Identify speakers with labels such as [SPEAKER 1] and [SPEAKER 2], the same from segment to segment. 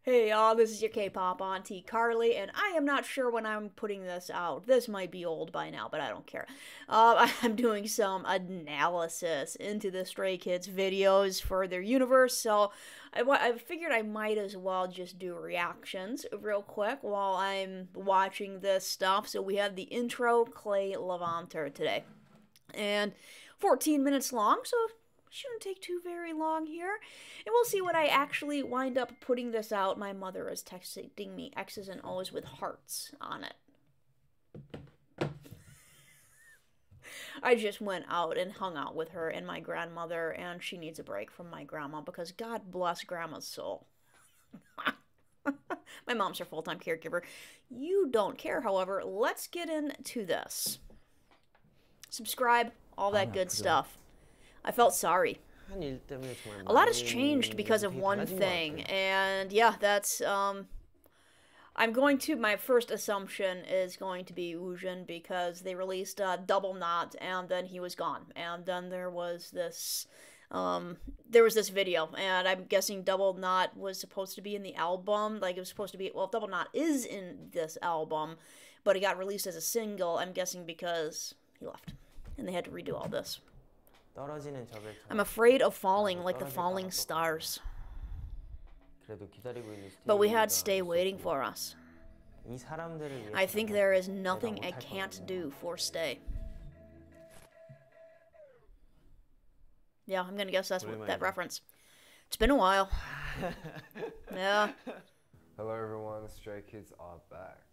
[SPEAKER 1] Hey y'all, this is your K-pop auntie Carly, and I am not sure when I'm putting this out. This might be old by now, but I don't care. I'm doing some analysis into the Stray Kids videos for their universe, so I figured I might as well just do reactions real quick while I'm watching this stuff. So we have the intro, Clay Levanter today, and 14 minutes long, so shouldn't take too very long here. And we'll see what I actually wind up putting this out. My mother is texting me X's and O's with hearts on it. I just went out and hung out with her and my grandmother, and she needs a break from my grandma because God bless grandma's soul. My mom's her full-time caregiver. You don't care, however. Let's get into this. Subscribe, all that good stuff. I felt sorry. A lot has changed because of one thing, and yeah, that's, I'm going to, my first assumption is going to be Woojin because they released Double Knot, and then he was gone, and then there was this video, and I'm guessing Double Knot was supposed to be in the album, like it was supposed to be, well, Double Knot is in this album, but it got released as a single, I'm guessing because he left, and they had to redo all this. I'm afraid of falling like the falling stars. But we had Stay waiting for us. I think there is nothing I can't do for Stay. Yeah, I'm gonna guess that's what that reference. It's been a while. Yeah.
[SPEAKER 2] Hello everyone, Stray Kids are back.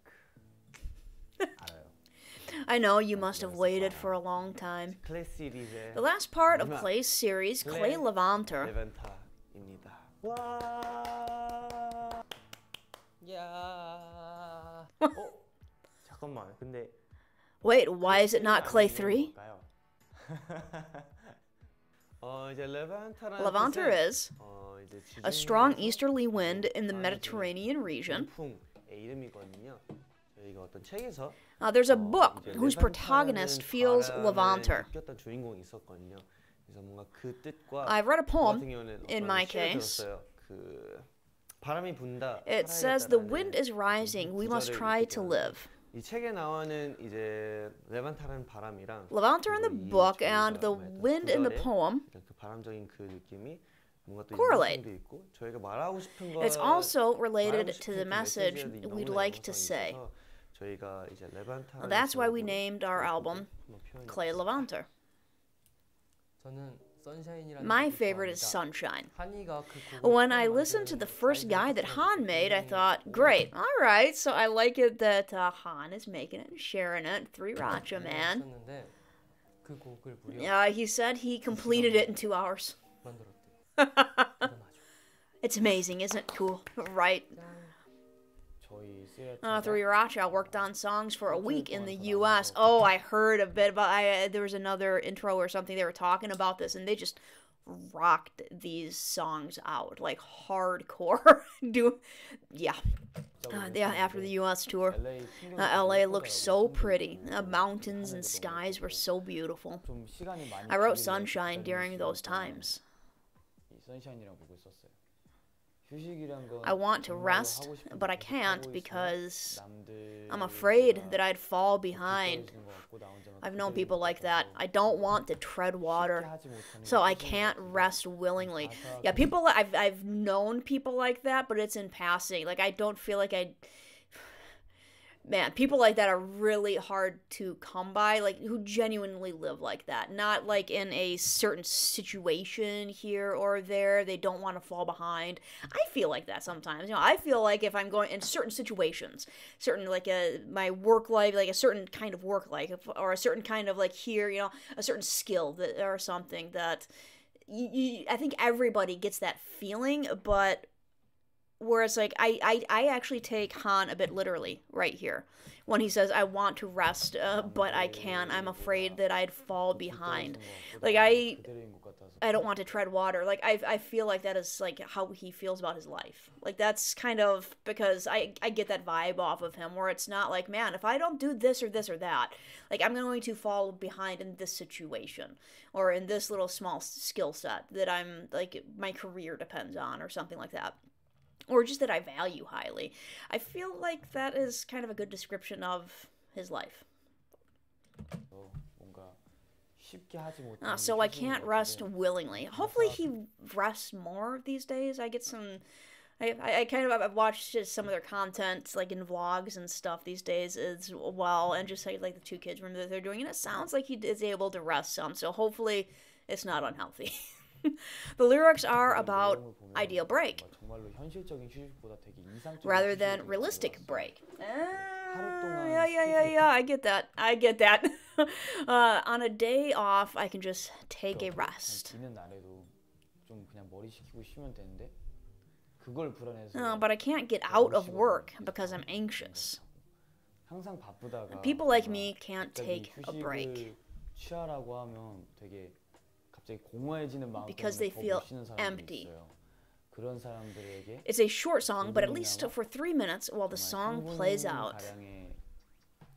[SPEAKER 1] I know you must have waited for a long time. The last part of Clay's series, Clay Levanter. Wait, why is it not Clay 3? Levanter is a strong easterly wind in the Mediterranean region. There's a book whose protagonist feels Levanter. I've read a poem, in my case. It says, the wind is rising, we must try to live. Levanter in the book and the wind in the poem correlate. It's also related to the message we'd like to say. That's why we named our album Clay Levanter. My favorite is Sunshine. When I listened to the first guide that Han made, I thought, great, alright, so I like it that Han is making it and sharing it. 3racha, man. He said he completed it in 2 hours. It's amazing, isn't it cool? Right? 3racha worked on songs for a week in the US. Oh, I heard a bit about there was another intro or something they were talking about this, and they just rocked these songs out like hardcore. After the US tour, LA looked so pretty. Mountains and skies were so beautiful. I wrote Sunshine during those times. I want to rest, but I can't because I'm afraid that I'd fall behind. I've known people like that. I don't want to tread water, so I can't rest willingly. Yeah, I've known people like that, but it's in passing. Like, I don't feel like man, people like that are really hard to come by, like, who genuinely live like that. Not, like, in a certain situation here or there, they don't want to fall behind. I feel like that sometimes. I feel like if I'm going in certain situations, certain, like, my work life, like, a certain kind of work life, or a certain kind of, like, here, a certain skill that, or something that, I think everybody gets that feeling, but whereas, like, I actually take Han a bit literally right here. When he says, I want to rest, but I can't. I'm afraid that I'd fall behind. Like, I don't want to tread water. Like, I feel like that is, like, how he feels about his life. Like, that's kind of, because I get that vibe off of him, where it's not like, man, if I don't do this or this or that, like, I'm going to fall behind in this situation, or in this little small skill set that I'm, like, my career depends on, or something like that. or just that I value highly. I feel like that is kind of a good description of his life.
[SPEAKER 2] 뭔가 쉽게 하지 못하는 게
[SPEAKER 1] So I
[SPEAKER 2] 휴식인
[SPEAKER 1] can't
[SPEAKER 2] 것
[SPEAKER 1] rest
[SPEAKER 2] 같은데
[SPEAKER 1] willingly. Hopefully he rests more these days. I get some. I kind of I've watched just some of their content like in vlogs and stuff these days as well, and just like the two kids room that they're doing, and it sounds like he is able to rest some. So hopefully it's not unhealthy. The lyrics are
[SPEAKER 2] 그런
[SPEAKER 1] about
[SPEAKER 2] 내용을 보면
[SPEAKER 1] ideal break
[SPEAKER 2] 정말로 현실적인 휴식보다 되게 이상적인
[SPEAKER 1] rather
[SPEAKER 2] 휴식을
[SPEAKER 1] than
[SPEAKER 2] 되게
[SPEAKER 1] realistic
[SPEAKER 2] 좋아했어요.
[SPEAKER 1] break.
[SPEAKER 2] 하루 동안
[SPEAKER 1] Yeah. I get that. I get that. On a day off, I can just take a rest.
[SPEAKER 2] 비는 날에도 좀 그냥 머리 식히고 쉬면 되는데 그걸 불안해서
[SPEAKER 1] But I can't get out of work because I'm anxious.
[SPEAKER 2] 항상 바쁘다가
[SPEAKER 1] People like me can't
[SPEAKER 2] 갑자기
[SPEAKER 1] take a break
[SPEAKER 2] 휴식을 취하라고 하면 되게 갑자기 공허해지는 마음
[SPEAKER 1] because
[SPEAKER 2] 때문에
[SPEAKER 1] they
[SPEAKER 2] 더
[SPEAKER 1] feel
[SPEAKER 2] 못 쉬는 사람들이
[SPEAKER 1] empty.
[SPEAKER 2] 있어요. 그런 사람들에게
[SPEAKER 1] It's a short song, but at least for 3 minutes while the
[SPEAKER 2] 정말
[SPEAKER 1] song
[SPEAKER 2] 3분
[SPEAKER 1] plays out,
[SPEAKER 2] 가량의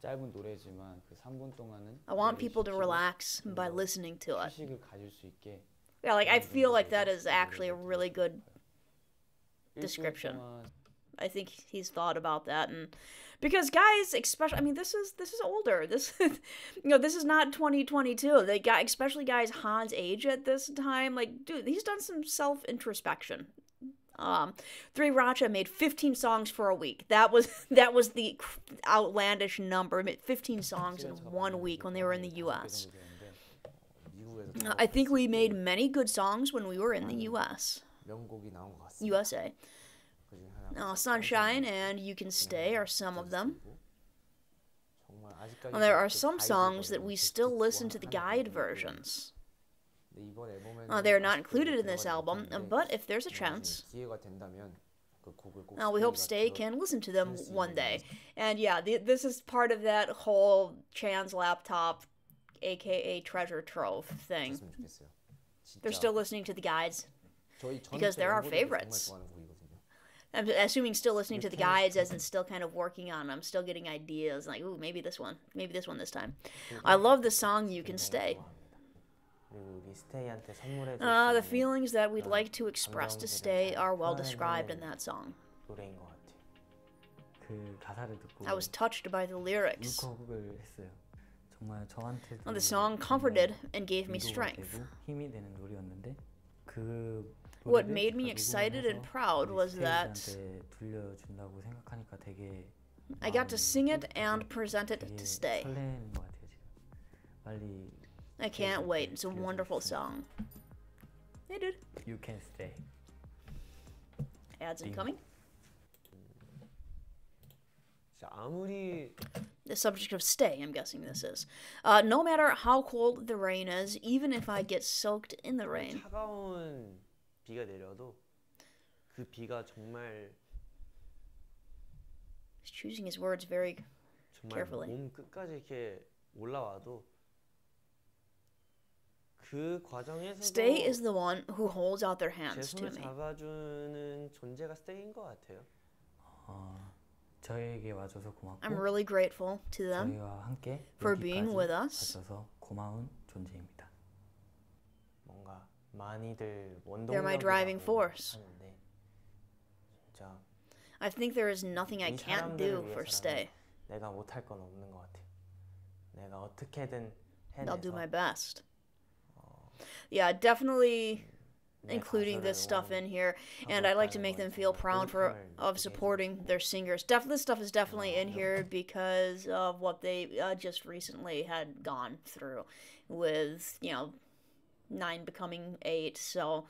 [SPEAKER 2] 짧은 노래지만 그 3분 동안은
[SPEAKER 1] I want
[SPEAKER 2] 머리를
[SPEAKER 1] people to
[SPEAKER 2] 식히고
[SPEAKER 1] relax by
[SPEAKER 2] 좀 더
[SPEAKER 1] listening to it.
[SPEAKER 2] 휴식을 가질 수 있게
[SPEAKER 1] Yeah, like I
[SPEAKER 2] 그런
[SPEAKER 1] feel like that
[SPEAKER 2] 분들에게
[SPEAKER 1] is actually a
[SPEAKER 2] 노래를
[SPEAKER 1] really
[SPEAKER 2] 들려주고
[SPEAKER 1] good
[SPEAKER 2] 싶어요.
[SPEAKER 1] description.
[SPEAKER 2] 일주일 동안
[SPEAKER 1] I think he's thought about that, and because guys, especially, I mean, this is older. This this is not 2022. They got, especially guys Han's age at this time. Like, dude, he's done some self introspection. 3RACHA made 15 songs for a week. That was the outlandish number. 15 songs in 1 week when they were in the U.S. I think we made many good songs when we were in the U.S.
[SPEAKER 2] 명곡이 나온 것 같습니다.
[SPEAKER 1] USA. Sunshine and You Can Stay are some of them. There are some songs that we still listen to the guide versions. They're not included in this album, but if there's a chance, we hope Stay can listen to them one day. And yeah, this is part of that whole Chan's laptop, aka treasure trove thing. They're still listening to the guides because they're our favorites. I'm assuming still listening to the guides as in still kind of working on them, still getting ideas like, ooh, maybe this one this time. I love the song You Can Stay. The feelings that we'd like to express to Stay are well described in that song. I was touched by the lyrics. The song comforted and gave me strength. What made me excited and proud was that I got to sing it and present it to Stay. I can't wait. It's a wonderful song. Hey, dude.
[SPEAKER 3] You Can Stay.
[SPEAKER 1] Ads incoming.
[SPEAKER 2] 아무리
[SPEAKER 1] The subject of Stay, I'm guessing this is. No matter how cold the rain is, even if I get soaked in the rain.
[SPEAKER 2] 차가운 비가 내려도 그 비가 정말
[SPEAKER 1] He's choosing his words very carefully.
[SPEAKER 2] 몸 끝까지 이렇게 올라와도 그 과정에서도
[SPEAKER 1] Stay is the one who holds out their
[SPEAKER 2] 제
[SPEAKER 1] hands to
[SPEAKER 2] 손을
[SPEAKER 1] me.
[SPEAKER 2] 잡아주는 존재가 스테이인 것 같아요.
[SPEAKER 3] 저에게 와줘서 고맙고
[SPEAKER 1] I'm really grateful to them
[SPEAKER 3] 저희와 함께
[SPEAKER 1] for being
[SPEAKER 3] 여기까지
[SPEAKER 1] with us.
[SPEAKER 3] 와줘서 고마운 존재입니다.
[SPEAKER 2] 뭔가 많이들
[SPEAKER 1] They're my driving force.
[SPEAKER 2] 하는데 진짜
[SPEAKER 1] I think there is nothing I
[SPEAKER 2] 이
[SPEAKER 1] can't
[SPEAKER 2] 사람들을
[SPEAKER 1] do for
[SPEAKER 2] 위해서라면
[SPEAKER 1] Stay.
[SPEAKER 2] 내가 못할 건 없는 것 같아요. 내가 어떻게든
[SPEAKER 1] I'll do my
[SPEAKER 2] 해내서
[SPEAKER 1] best. Yeah, definitely including this stuff in here, and I'd like to make them feel proud of supporting their singers. This stuff is definitely in here because of what they just recently had gone through with 9 becoming 8. So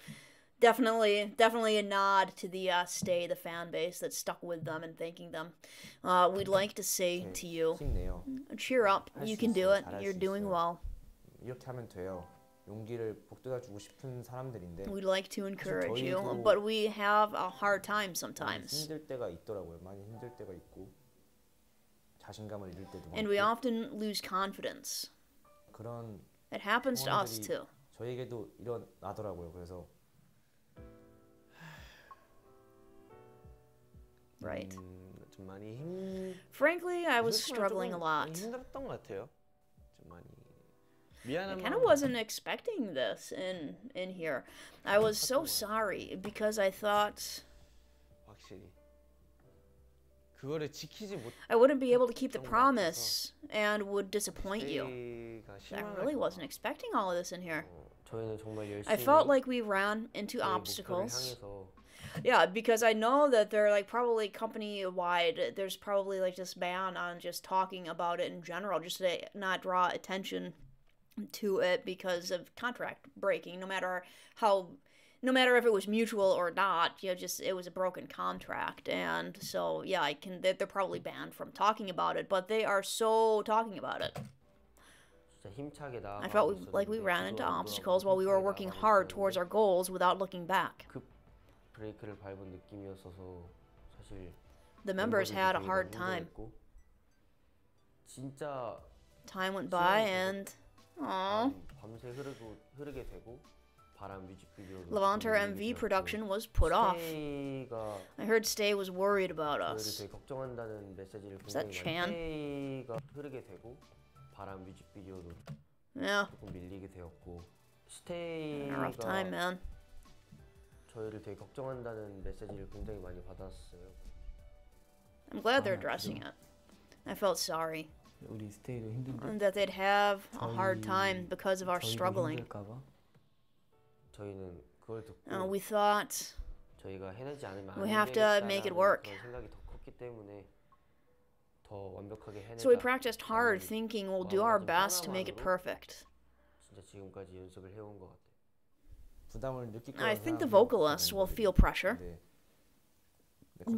[SPEAKER 1] definitely a nod to the Stay, the fan base that stuck with them, and thanking them. We'd like to say to you,
[SPEAKER 2] 힘내요.
[SPEAKER 1] cheer up, you can do it, you're doing well.
[SPEAKER 2] 이렇게 하면 돼요. 용기를 북돋아주고 싶은 사람들인데
[SPEAKER 1] We'd like to encourage you, but we have a hard time sometimes.
[SPEAKER 2] 힘들 때가 있더라고요. 많이 힘들 때가 있고 자신감을 잃을 때도
[SPEAKER 1] And we often lose confidence.
[SPEAKER 2] 그런
[SPEAKER 1] It happens to us too.
[SPEAKER 2] 저에게도 일어나더라고요. 그래서
[SPEAKER 1] Right.
[SPEAKER 2] 좀 많이
[SPEAKER 1] Frankly, I was struggling a lot.
[SPEAKER 2] 힘들었던 것 같아요. 좀 많이
[SPEAKER 1] I
[SPEAKER 2] 미안한
[SPEAKER 1] kind of wasn't expecting this in here. I was so sorry because I thought
[SPEAKER 2] 확실히. 그거를 지키지 못.
[SPEAKER 1] I wouldn't be able to keep the promise and would disappoint you.
[SPEAKER 2] 스테이가
[SPEAKER 1] I
[SPEAKER 2] 실망할
[SPEAKER 1] really
[SPEAKER 2] 것
[SPEAKER 1] wasn't
[SPEAKER 2] 같아.
[SPEAKER 1] expecting all of this in here.
[SPEAKER 3] 저희는 정말 열심히
[SPEAKER 1] I felt like we ran into
[SPEAKER 3] 저희 목표를
[SPEAKER 1] obstacles.
[SPEAKER 3] 향해서
[SPEAKER 1] Yeah, because I know that they're like probably company wide. There's probably like this ban on just talking about it in general, just to not draw attention to it because of contract breaking. No matter if it was mutual or not, just it was a broken contract, and so yeah, they're probably banned from talking about it, but they are so talking about it.
[SPEAKER 3] 진짜 힘차게
[SPEAKER 1] I
[SPEAKER 3] 나아가고
[SPEAKER 1] felt like we
[SPEAKER 3] 있었는데
[SPEAKER 1] ran into
[SPEAKER 3] 뒤도 안
[SPEAKER 1] obstacles
[SPEAKER 3] 돌아보고
[SPEAKER 1] while we were
[SPEAKER 3] 힘차게
[SPEAKER 1] working
[SPEAKER 3] 나아가고
[SPEAKER 1] hard towards
[SPEAKER 3] 있었는데
[SPEAKER 1] our goals without looking back.
[SPEAKER 3] 급 브레이크를 밟은 느낌이었어서 사실
[SPEAKER 1] The members
[SPEAKER 3] 멤버들도
[SPEAKER 1] had a
[SPEAKER 3] 되게
[SPEAKER 1] hard
[SPEAKER 3] 너무
[SPEAKER 1] time.
[SPEAKER 3] 힘들었고 진짜
[SPEAKER 1] Time went by and
[SPEAKER 3] 밤새 흐르게 되고 바람 뮤직비디오도
[SPEAKER 1] Levanter
[SPEAKER 3] 조금
[SPEAKER 1] MV
[SPEAKER 3] 밀리게
[SPEAKER 1] production
[SPEAKER 3] 되었고
[SPEAKER 1] was put off.
[SPEAKER 3] 스테이가
[SPEAKER 1] I heard Stay was worried about
[SPEAKER 3] 저희를
[SPEAKER 1] us.
[SPEAKER 3] 되게 걱정한다는 메시지를
[SPEAKER 1] Is that
[SPEAKER 3] 굉장히
[SPEAKER 1] Chan?
[SPEAKER 3] 많이 스테이가 흐르게 되고 바람 뮤직비디오도
[SPEAKER 1] Yeah,
[SPEAKER 3] 조금 밀리게 되었고
[SPEAKER 1] a rough time,
[SPEAKER 3] 스테이가
[SPEAKER 1] man.
[SPEAKER 3] 저희를 되게 걱정한다는 메시지를 굉장히 많이 받았어요.
[SPEAKER 1] I'm glad they're addressing it. I felt sorry
[SPEAKER 3] 우리 스테이도 힘든데
[SPEAKER 1] that they'd have a hard time because of our struggling.
[SPEAKER 3] 힘들까봐 저희는 그걸 듣고
[SPEAKER 1] We thought
[SPEAKER 3] 저희가 해내지 않으면
[SPEAKER 1] we
[SPEAKER 3] 안
[SPEAKER 1] have to make it
[SPEAKER 3] 되겠다라는
[SPEAKER 1] work.
[SPEAKER 3] 그런 생각이 더 컸기 때문에 더 완벽하게 해내자.
[SPEAKER 1] So we practiced hard, thinking we'll do our best to make it perfect.
[SPEAKER 3] 진짜 지금까지 연습을 해온 것 같아.
[SPEAKER 4] 부담을 느낄
[SPEAKER 1] I
[SPEAKER 4] 거라고
[SPEAKER 1] think the
[SPEAKER 4] 생각하는
[SPEAKER 1] vocalists will
[SPEAKER 4] 멤버들이
[SPEAKER 1] feel pressure.
[SPEAKER 4] 있는데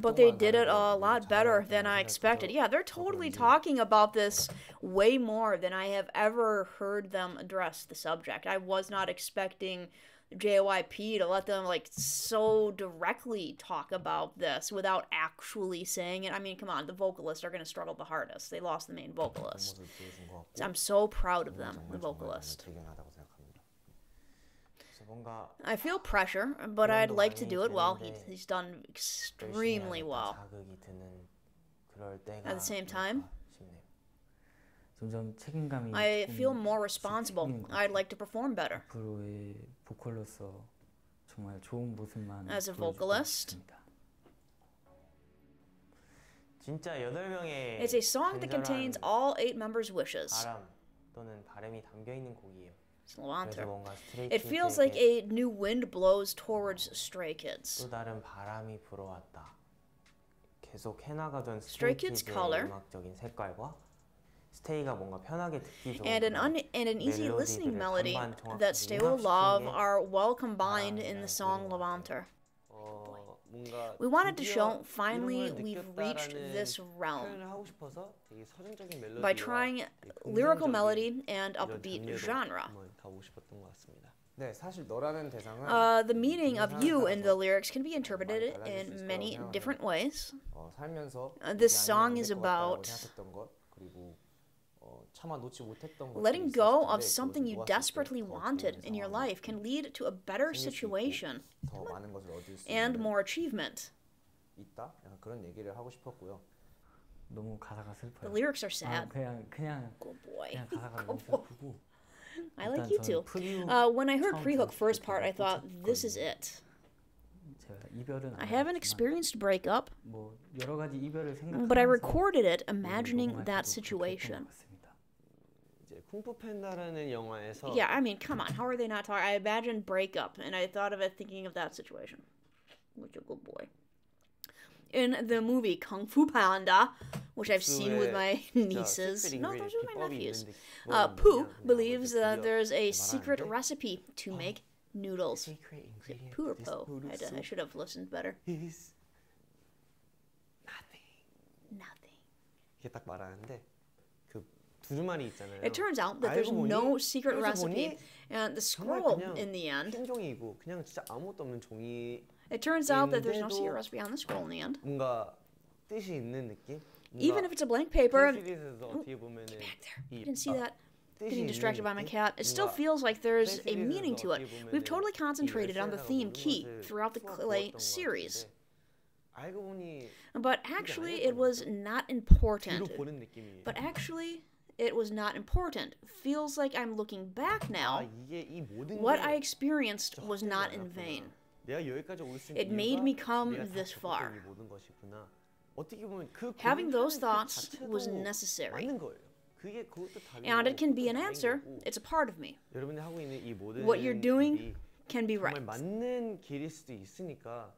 [SPEAKER 1] But they
[SPEAKER 4] 걱정만
[SPEAKER 1] did it
[SPEAKER 4] 하는
[SPEAKER 1] a
[SPEAKER 4] 걸
[SPEAKER 1] lot
[SPEAKER 4] 미리
[SPEAKER 1] better
[SPEAKER 4] 잘하겠다는
[SPEAKER 1] than I expected.
[SPEAKER 4] 생각이
[SPEAKER 1] Yeah, they're
[SPEAKER 4] 들어서
[SPEAKER 1] totally
[SPEAKER 4] 그런지
[SPEAKER 1] talking about this way more than I have ever heard them address the subject. I was not expecting JYP to let them like so directly talk about this without actually saying it. I mean, come on, the vocalists are going to struggle the hardest. They lost the main
[SPEAKER 4] 그런
[SPEAKER 1] vocalist.
[SPEAKER 4] 모습을 보여준 것 같고
[SPEAKER 1] I'm so proud of
[SPEAKER 4] 저는
[SPEAKER 1] them, the
[SPEAKER 4] 정말
[SPEAKER 1] vocalist.
[SPEAKER 4] 대견하다고 생각합니다. 그래서 뭔가
[SPEAKER 1] I feel pressure, but I'd
[SPEAKER 4] 부담도
[SPEAKER 1] like to
[SPEAKER 4] 많이
[SPEAKER 1] do it well.
[SPEAKER 4] 되는데
[SPEAKER 1] He's done
[SPEAKER 4] 열심히
[SPEAKER 1] extremely
[SPEAKER 4] 해야겠다
[SPEAKER 1] well.
[SPEAKER 4] 자극이 드는 그럴 때가
[SPEAKER 1] At the same time,
[SPEAKER 4] 있을까 싶네요.
[SPEAKER 3] 점점 책임감이
[SPEAKER 1] I
[SPEAKER 3] 조금
[SPEAKER 1] feel more responsible.
[SPEAKER 3] 생기는 것
[SPEAKER 1] I'd
[SPEAKER 3] 같아요.
[SPEAKER 1] like to perform better.
[SPEAKER 3] 앞으로의 보컬로서 정말 좋은 모습만
[SPEAKER 1] As a
[SPEAKER 3] 보여주고
[SPEAKER 1] vocalist,
[SPEAKER 3] 싶습니다.
[SPEAKER 4] 진짜 8명의
[SPEAKER 1] it's a song that contains all 8 members' wishes.
[SPEAKER 4] 바람 또는 바람이 담겨 있는 곡이에요.
[SPEAKER 1] It's
[SPEAKER 4] 그래서
[SPEAKER 1] Levanter.
[SPEAKER 4] 뭔가
[SPEAKER 1] It feels like
[SPEAKER 4] 스트레이키즈에게
[SPEAKER 1] a new wind blows towards Stray Kids.
[SPEAKER 4] 또 다른 바람이 불어왔다. 계속 해나가던
[SPEAKER 1] Stray Kids'
[SPEAKER 4] 스트레이키즈의
[SPEAKER 1] color
[SPEAKER 4] 음악적인 색깔과 스테이가 뭔가 편하게 듣기 좋은
[SPEAKER 1] And an easy listening melody that Stay Will Love are well combined in the song Levanter.
[SPEAKER 2] 뭔가
[SPEAKER 1] We wanted to
[SPEAKER 2] 드디어
[SPEAKER 1] show finally
[SPEAKER 2] 이름을
[SPEAKER 1] we've reached
[SPEAKER 2] 느꼈다라는
[SPEAKER 1] this realm
[SPEAKER 2] 표현을 하고 싶어서 되게 서정적인 멜로디와
[SPEAKER 1] by trying
[SPEAKER 2] 되게
[SPEAKER 1] lyrical
[SPEAKER 2] 긍정적인
[SPEAKER 1] melody and
[SPEAKER 2] 이런
[SPEAKER 1] upbeat
[SPEAKER 2] 장르로
[SPEAKER 1] genre.
[SPEAKER 2] 한번 가보고 싶었던 것 같습니다.
[SPEAKER 4] 네, 사실 너라는 대상은
[SPEAKER 1] The meaning of you in the
[SPEAKER 4] 따라서
[SPEAKER 1] lyrics can be interpreted
[SPEAKER 4] 달라질 수
[SPEAKER 1] in
[SPEAKER 4] 있을
[SPEAKER 1] many
[SPEAKER 4] 거라고
[SPEAKER 1] different ways.
[SPEAKER 4] 살면서
[SPEAKER 1] This
[SPEAKER 4] 이게
[SPEAKER 1] song
[SPEAKER 4] 아니면
[SPEAKER 1] is
[SPEAKER 4] 안될것 같다라고
[SPEAKER 1] about
[SPEAKER 4] 생각했던 것 그리고 참아 놓지 못했던 것들이
[SPEAKER 1] letting
[SPEAKER 4] 있었을
[SPEAKER 1] go
[SPEAKER 4] 텐데
[SPEAKER 1] of something you
[SPEAKER 4] 그것을 놓았을 때
[SPEAKER 1] desperately
[SPEAKER 4] 더 좋은
[SPEAKER 1] wanted in your
[SPEAKER 4] 상황이
[SPEAKER 1] life can lead to a better
[SPEAKER 4] 생길 수 있고
[SPEAKER 1] situation
[SPEAKER 4] 더 많은 것을 얻을 수
[SPEAKER 1] and
[SPEAKER 4] 있는
[SPEAKER 1] more achievement.
[SPEAKER 4] 있다. 약간 그런 얘기를 하고 싶었고요.
[SPEAKER 3] 너무 가사가
[SPEAKER 1] The
[SPEAKER 3] 슬퍼요.
[SPEAKER 1] lyrics are sad.
[SPEAKER 3] 그냥
[SPEAKER 1] Good boy.
[SPEAKER 3] 가사가
[SPEAKER 1] Good
[SPEAKER 3] 너무
[SPEAKER 1] boy.
[SPEAKER 3] 슬프고
[SPEAKER 1] I like
[SPEAKER 3] 일단
[SPEAKER 1] you
[SPEAKER 3] 저는
[SPEAKER 1] too.
[SPEAKER 3] 프리훅
[SPEAKER 1] When I heard
[SPEAKER 3] 처음
[SPEAKER 1] pre-hook
[SPEAKER 3] 들었을
[SPEAKER 1] first
[SPEAKER 3] 때
[SPEAKER 1] part, I
[SPEAKER 3] 되게
[SPEAKER 1] thought this is
[SPEAKER 3] 꽂혔거든요.
[SPEAKER 1] it.
[SPEAKER 3] 제가 이별은
[SPEAKER 1] I
[SPEAKER 3] 안
[SPEAKER 1] haven't
[SPEAKER 3] 해봤지만
[SPEAKER 1] experienced breakup,
[SPEAKER 3] 뭐 여러 가지 이별을
[SPEAKER 1] but I
[SPEAKER 3] 생각하면서
[SPEAKER 1] recorded it
[SPEAKER 3] 녹음할
[SPEAKER 1] imagining
[SPEAKER 3] 때도
[SPEAKER 1] that
[SPEAKER 3] 그렇게 했던
[SPEAKER 1] situation.
[SPEAKER 3] 것 같습니다.
[SPEAKER 2] 이제 쿵푸 팬다라는 영화에서
[SPEAKER 1] Yeah, I mean, come on. How are they not talking? I imagined breakup, and I thought of it thinking of that situation. Which a good boy. In the movie Kung Fu Panda, which I've seen with my nieces. No, those are my nephews. Pooh believes that there's a secret recipe to make noodles.
[SPEAKER 4] Secret ingredient.
[SPEAKER 1] Pooh or
[SPEAKER 4] This
[SPEAKER 1] Po?
[SPEAKER 4] noodle
[SPEAKER 1] I
[SPEAKER 4] soup
[SPEAKER 1] should have listened better.
[SPEAKER 4] is nothing.
[SPEAKER 1] Nothing.
[SPEAKER 2] 이렇게 딱 말하는데 그 두루마리 있잖아요.
[SPEAKER 1] It turns out that there's
[SPEAKER 2] 알고 보니
[SPEAKER 1] no secret
[SPEAKER 2] 그래서
[SPEAKER 1] recipe,
[SPEAKER 2] 보니
[SPEAKER 1] and the
[SPEAKER 2] 정말
[SPEAKER 1] scroll
[SPEAKER 2] 그냥
[SPEAKER 1] in the end.
[SPEAKER 2] 흰 종이고 그냥 진짜 아무것도 없는 종이
[SPEAKER 1] It turns out that there's no
[SPEAKER 2] 인데도
[SPEAKER 1] secret recipe on the scroll in the end.
[SPEAKER 2] 뭔가 뜻이 있는 느낌?
[SPEAKER 1] Even if it's a blank paper,
[SPEAKER 2] 시리즈에서 어떻게 보면은
[SPEAKER 1] back there.
[SPEAKER 2] 이
[SPEAKER 1] I didn't see that.
[SPEAKER 2] 뜻이
[SPEAKER 1] Getting
[SPEAKER 2] 있는
[SPEAKER 1] distracted by my
[SPEAKER 2] 느낌?
[SPEAKER 1] cat. It still
[SPEAKER 2] 뭔가
[SPEAKER 1] feels like there's a
[SPEAKER 2] 시리즈에서
[SPEAKER 1] meaning to it.
[SPEAKER 2] 어떻게
[SPEAKER 1] We've
[SPEAKER 2] 보면은
[SPEAKER 1] totally
[SPEAKER 2] 이
[SPEAKER 1] concentrated on the
[SPEAKER 2] 웨스트라고
[SPEAKER 1] theme
[SPEAKER 2] 모든
[SPEAKER 1] key
[SPEAKER 2] 것을
[SPEAKER 1] throughout the
[SPEAKER 2] 풀어보았던
[SPEAKER 1] Clay
[SPEAKER 2] 것
[SPEAKER 1] series.
[SPEAKER 2] 같은데 알고 보니
[SPEAKER 1] But actually, it
[SPEAKER 2] 아니었던
[SPEAKER 1] was
[SPEAKER 2] 거죠?
[SPEAKER 1] not
[SPEAKER 2] 뒤로
[SPEAKER 1] important.
[SPEAKER 2] 보는 느낌이에요.
[SPEAKER 1] But actually, it was not important. Feels like I'm looking back
[SPEAKER 2] 아
[SPEAKER 1] now.
[SPEAKER 2] 이게 이 모든
[SPEAKER 1] What
[SPEAKER 2] 게
[SPEAKER 1] I experienced was
[SPEAKER 2] 헛되지
[SPEAKER 1] not in
[SPEAKER 2] 않았구나.
[SPEAKER 1] vain.
[SPEAKER 3] 내가 여기까지 올 수
[SPEAKER 1] It
[SPEAKER 3] 있는
[SPEAKER 1] made
[SPEAKER 3] 이유가
[SPEAKER 1] me come
[SPEAKER 3] 내가 다
[SPEAKER 1] this far.
[SPEAKER 3] 겪었던 이 모든 것이구나. 어떻게 보면 그
[SPEAKER 1] Having those
[SPEAKER 3] 고민하는 그
[SPEAKER 1] thoughts
[SPEAKER 3] 자체도
[SPEAKER 1] was necessary.
[SPEAKER 3] 맞는 거예요. 그게 그것도
[SPEAKER 1] And it can be an
[SPEAKER 3] 다른
[SPEAKER 1] answer.
[SPEAKER 3] 거고.
[SPEAKER 1] It's a part of me.
[SPEAKER 3] 여러분이 하고 있는 이 모든
[SPEAKER 1] What you're doing
[SPEAKER 3] 일이
[SPEAKER 1] can be
[SPEAKER 3] 정말
[SPEAKER 1] right.
[SPEAKER 3] 맞는 길일 수도 있으니까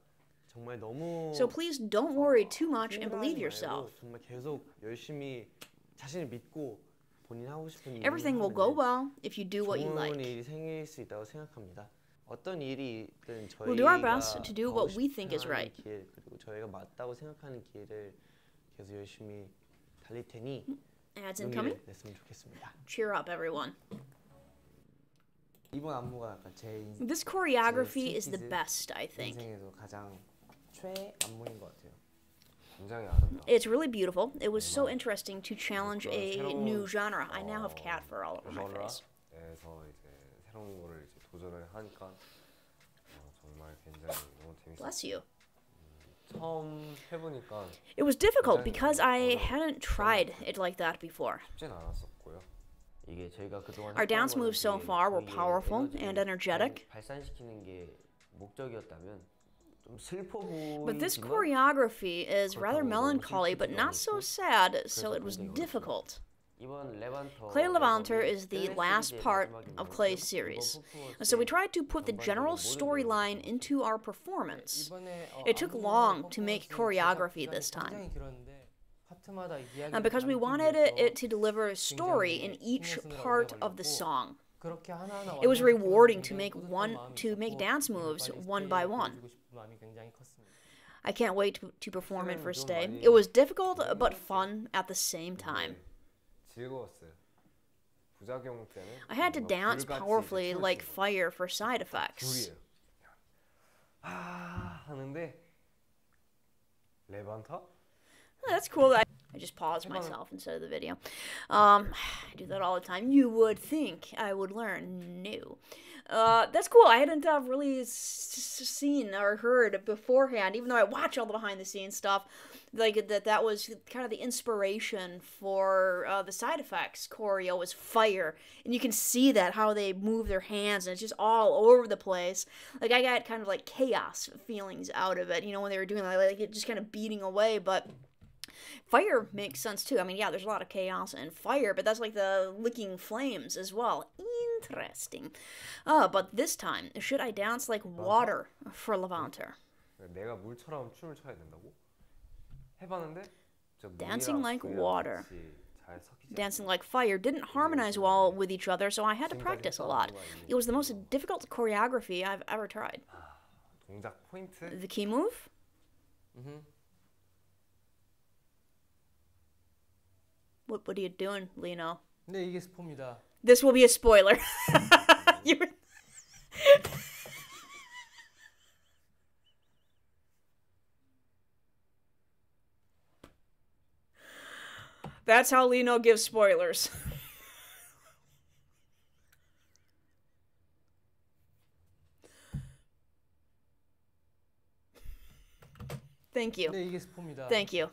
[SPEAKER 3] 정말 너무
[SPEAKER 1] So please don't worry too much and believe
[SPEAKER 3] 힘들어하지
[SPEAKER 1] yourself.
[SPEAKER 3] 말고 정말 계속 열심히 자신을 믿고 본인 하고 싶은 일을
[SPEAKER 1] Everything will go
[SPEAKER 3] 하면
[SPEAKER 1] well if you do what you
[SPEAKER 3] 좋은
[SPEAKER 1] like.
[SPEAKER 3] 일이 생길 수 있다고 생각합니다. 어떤 일이든
[SPEAKER 1] We'll do our
[SPEAKER 3] 저희가
[SPEAKER 1] best to do
[SPEAKER 3] 가고
[SPEAKER 1] what we think is
[SPEAKER 3] 싶어하는
[SPEAKER 1] right.
[SPEAKER 3] 길 그리고 저희가 맞다고 생각하는 길을 계속 열심히 달릴 테니
[SPEAKER 1] Ads incoming?
[SPEAKER 3] 용기를 냈으면 좋겠습니다.
[SPEAKER 1] Cheer up, everyone.
[SPEAKER 4] 이번 안무가 약간 제
[SPEAKER 1] This choreography is the best, I think.
[SPEAKER 4] 인생에서 가장 최애 안무인 것 같아요. 굉장히 아름다워.
[SPEAKER 1] It's really beautiful. It was so interesting to challenge a new genre. I now have cat fur all over my face.
[SPEAKER 5] 에서 이제 새로운 거를 이제 도전을 하니까 정말 굉장히 너무 재밌었어요.
[SPEAKER 1] Bless you.
[SPEAKER 5] 처음 해보니까
[SPEAKER 1] It was difficult because I hadn't tried it like that before.
[SPEAKER 5] 쉽진 않았었고요.
[SPEAKER 3] 이게 저희가 그동안
[SPEAKER 1] Our
[SPEAKER 3] 했던
[SPEAKER 1] dance
[SPEAKER 3] 거는
[SPEAKER 1] moves so
[SPEAKER 3] 되게
[SPEAKER 1] far were
[SPEAKER 3] 저희의
[SPEAKER 1] powerful
[SPEAKER 3] 에너지를
[SPEAKER 1] and energetic.
[SPEAKER 3] 발산시키는 게 목적이었다면 좀 슬퍼
[SPEAKER 1] But this
[SPEAKER 3] 보이지만
[SPEAKER 1] choreography is rather
[SPEAKER 3] 그렇다고 너무
[SPEAKER 1] melancholy but
[SPEAKER 3] 슬프지도
[SPEAKER 1] not so
[SPEAKER 3] 않고
[SPEAKER 1] sad, so
[SPEAKER 3] 그래서
[SPEAKER 1] it was
[SPEAKER 3] 굉장히
[SPEAKER 1] difficult.
[SPEAKER 3] 이번 레반터
[SPEAKER 1] Clay Levanter
[SPEAKER 3] 앨범이
[SPEAKER 1] is the
[SPEAKER 3] 클래스
[SPEAKER 1] last
[SPEAKER 3] 시리즈의
[SPEAKER 1] part
[SPEAKER 3] 마지막인
[SPEAKER 1] of
[SPEAKER 3] 만큼
[SPEAKER 1] Clay's
[SPEAKER 3] 이번
[SPEAKER 1] series.
[SPEAKER 3] 퍼포먼스에
[SPEAKER 1] So we tried to put the general
[SPEAKER 3] 전반적인 모든
[SPEAKER 1] storyline
[SPEAKER 3] 내용을
[SPEAKER 1] into our performance.
[SPEAKER 6] 이번에
[SPEAKER 1] It took long to make choreography this time.
[SPEAKER 6] 굉장히 길었는데 파트마다
[SPEAKER 1] And because we wanted it to deliver a story in each part of the song.
[SPEAKER 6] 그렇게 하나하나
[SPEAKER 1] It was rewarding to
[SPEAKER 6] 완성시키는
[SPEAKER 1] to make dance moves one by one.
[SPEAKER 6] 보여주고 싶은 마음이 굉장히 컸습니다.
[SPEAKER 1] I can't wait to perform it first day. It was difficult but fun at the same time.
[SPEAKER 5] 즐거웠어요. 부작용 때는
[SPEAKER 1] I had to
[SPEAKER 5] 뭔가
[SPEAKER 1] dance
[SPEAKER 5] 불같이
[SPEAKER 1] powerfully
[SPEAKER 5] 이제
[SPEAKER 1] like
[SPEAKER 5] 춤을
[SPEAKER 1] fire for side effects.
[SPEAKER 5] 불이에요. 하는데 레반터?
[SPEAKER 1] That's cool. I just paused myself instead of the video. I do that all the time. You would think I would learn. No. That's cool. I hadn't really seen or heard beforehand, even though I watch all the behind the scenes stuff. Like that was kind of the inspiration for the side effects choreo was fire, and you can see that how they move their hands, and it's just all over the place. Like I got kind of like chaos feelings out of it, you know, when they were doing like it just kind of beating away, but. Fire makes sense too. I mean, yeah, there's a lot of chaos and fire, but that's like the licking flames as well. Interesting. But this time, should I dance like water for Levanter?
[SPEAKER 5] 내가 물처럼 춤을 춰야 된다고? 해봤는데
[SPEAKER 1] Dancing like
[SPEAKER 5] 물이랑
[SPEAKER 1] water.
[SPEAKER 5] 같이 잘 섞이지
[SPEAKER 1] Dancing like fire didn't harmonize well with each other, so I had to practice a lot. It was the most difficult choreography I've ever tried.
[SPEAKER 5] 동작 포인트?
[SPEAKER 1] The key move? What are you doing, Lino?
[SPEAKER 6] 네, 이게 스포입니다.
[SPEAKER 1] This will be a spoiler. You were- That's how Lino gives spoilers. Thank you.
[SPEAKER 6] 네, 이게 스포입니다.
[SPEAKER 1] Thank you.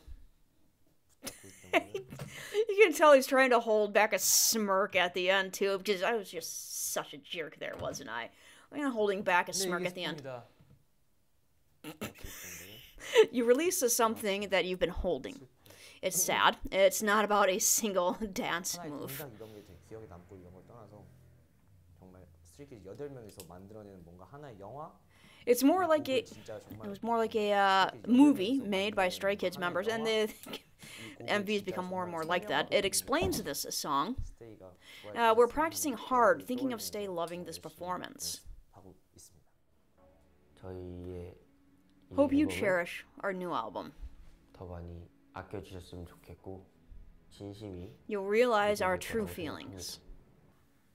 [SPEAKER 1] You can tell he's trying to hold back a smirk at the end too, because I was just such a jerk there, wasn't I? I'm holding back a
[SPEAKER 6] 네,
[SPEAKER 1] smirk
[SPEAKER 6] 이게
[SPEAKER 1] at the end.
[SPEAKER 6] 스포입니다.
[SPEAKER 1] You release something that you've been holding. It's sad. It's not about a single dance
[SPEAKER 4] 하나의
[SPEAKER 1] move.
[SPEAKER 4] 동작 이런 게 되게 기억에 남고 이런 걸 떠나서 정말 스트레이키즈 8명이서 만들어내는 뭔가 하나의 영화?
[SPEAKER 1] It's more like
[SPEAKER 4] 곡을
[SPEAKER 1] a
[SPEAKER 4] 진짜 정말
[SPEAKER 1] it was more like a movie made by Stray Kids members, and the MVs become more and more like that. It explains this song.
[SPEAKER 4] 스테이가
[SPEAKER 1] We're practicing hard, thinking of Stay loving this performance.
[SPEAKER 4] 하고 있습니다.
[SPEAKER 3] 저희의 이
[SPEAKER 1] Hope you
[SPEAKER 3] 앨범을
[SPEAKER 1] cherish our new album.
[SPEAKER 3] 더 많이 아껴주셨으면 좋겠고 진심이
[SPEAKER 1] You'll realize our true feelings.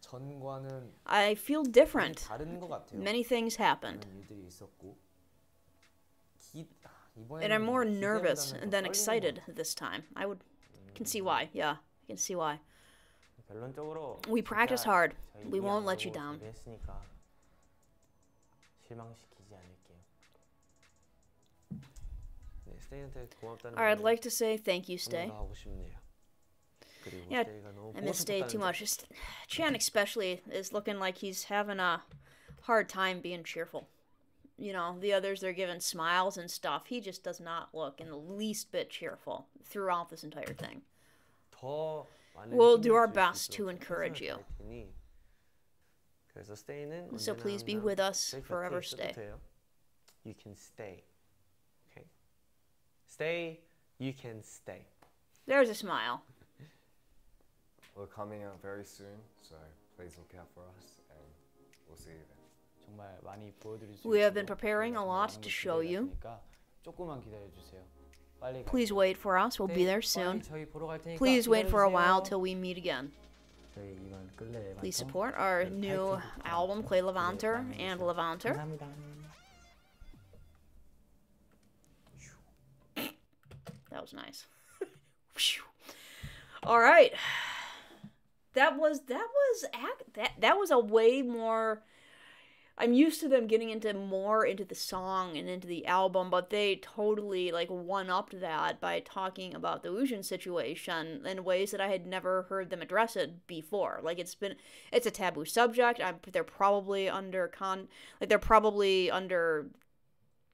[SPEAKER 4] 전과는
[SPEAKER 1] I feel different.
[SPEAKER 4] 다른 것 같아요.
[SPEAKER 1] Many things happened,
[SPEAKER 4] 많은 일들이 있었고
[SPEAKER 1] and I'm more nervous
[SPEAKER 4] 기대보다는 더
[SPEAKER 1] than
[SPEAKER 4] 떨리는 것
[SPEAKER 1] excited
[SPEAKER 4] 같아요.
[SPEAKER 1] this time. I can see why. Yeah, I can see why.
[SPEAKER 3] 결론적으로
[SPEAKER 1] We practice
[SPEAKER 3] 진짜
[SPEAKER 1] hard.
[SPEAKER 3] 저희
[SPEAKER 1] We
[SPEAKER 3] 이
[SPEAKER 1] won't let
[SPEAKER 3] 안무로
[SPEAKER 1] you down.
[SPEAKER 3] 준비했으니까 실망시키지 않을게요. 네, 스테이한테 고맙다는
[SPEAKER 1] All right, I'd
[SPEAKER 3] 말을
[SPEAKER 1] like to say thank you,
[SPEAKER 3] 한
[SPEAKER 1] Stay.
[SPEAKER 3] 번 더 하고 싶네요. 그리고
[SPEAKER 1] Yeah,
[SPEAKER 3] 스테이가 너무
[SPEAKER 1] I miss Stay
[SPEAKER 3] 보고
[SPEAKER 1] too
[SPEAKER 3] 싶었다는
[SPEAKER 1] much. Chan especially is looking like he's having a hard time being cheerful. you know, the others, they're giving smiles and stuff. He just does not look in the least bit cheerful throughout this entire thing.
[SPEAKER 3] 더 많은
[SPEAKER 1] We'll do
[SPEAKER 3] 힘을
[SPEAKER 1] our
[SPEAKER 3] 줄수
[SPEAKER 1] best
[SPEAKER 3] 있도록
[SPEAKER 1] to encourage
[SPEAKER 3] 최선을
[SPEAKER 1] you.
[SPEAKER 3] 다할 테니. 그래서 stay는
[SPEAKER 1] So
[SPEAKER 3] 언제나
[SPEAKER 1] please be
[SPEAKER 3] 항상
[SPEAKER 1] with us,
[SPEAKER 3] 저희 곁에
[SPEAKER 1] forever
[SPEAKER 3] 있어도
[SPEAKER 1] stay.
[SPEAKER 3] 돼요. You can stay. Okay? Stay, you can stay.
[SPEAKER 1] There's a smile.
[SPEAKER 5] We're coming out very soon, so please look out for us, and we'll see you then.
[SPEAKER 2] 정말 많이 보여드릴 수
[SPEAKER 1] We have been
[SPEAKER 2] 있도록
[SPEAKER 1] preparing a
[SPEAKER 2] 저희가
[SPEAKER 1] lot
[SPEAKER 2] 정말
[SPEAKER 1] to
[SPEAKER 2] 많은
[SPEAKER 1] show
[SPEAKER 2] 걸
[SPEAKER 1] you.
[SPEAKER 2] 준비해놨으니까 조금만 기다려주세요. 빨리
[SPEAKER 1] Please
[SPEAKER 2] 갈게요.
[SPEAKER 1] wait for us. We'll be there
[SPEAKER 6] 빨리
[SPEAKER 1] soon.
[SPEAKER 6] 저희 보러 갈 테니까
[SPEAKER 1] Please wait for a while
[SPEAKER 6] 기다려주세요.
[SPEAKER 1] till we meet again.
[SPEAKER 7] 저희 이번 끌래 레반터
[SPEAKER 1] Please support our new album, Play Levanter and Levanter.
[SPEAKER 7] 감사합니다.
[SPEAKER 1] That was nice. All right. That was a way more. I'm used to them getting more into the song and into the album, but they totally like one-upped that by talking about the Ujin situation in ways that I had never heard them address it before. Like it's a taboo subject. They're probably under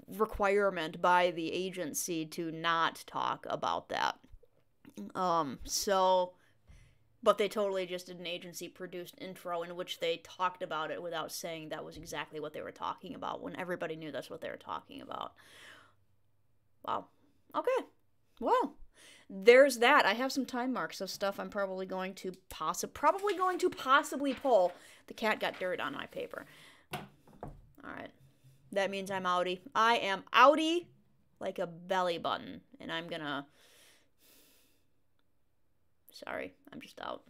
[SPEAKER 1] requirement by the agency to not talk about that. But they totally just did an agency-produced intro in which they talked about it without saying that was exactly what they were talking about, when everybody knew that's what they were talking about. Wow. Okay. Well, there's that. I have some time marks of stuff I'm probably going to possibly pull. The cat got dirt on my paper. Alright. That means I'm outie. I am outie like a belly button. And I'm gonna... Sorry, I'm just out.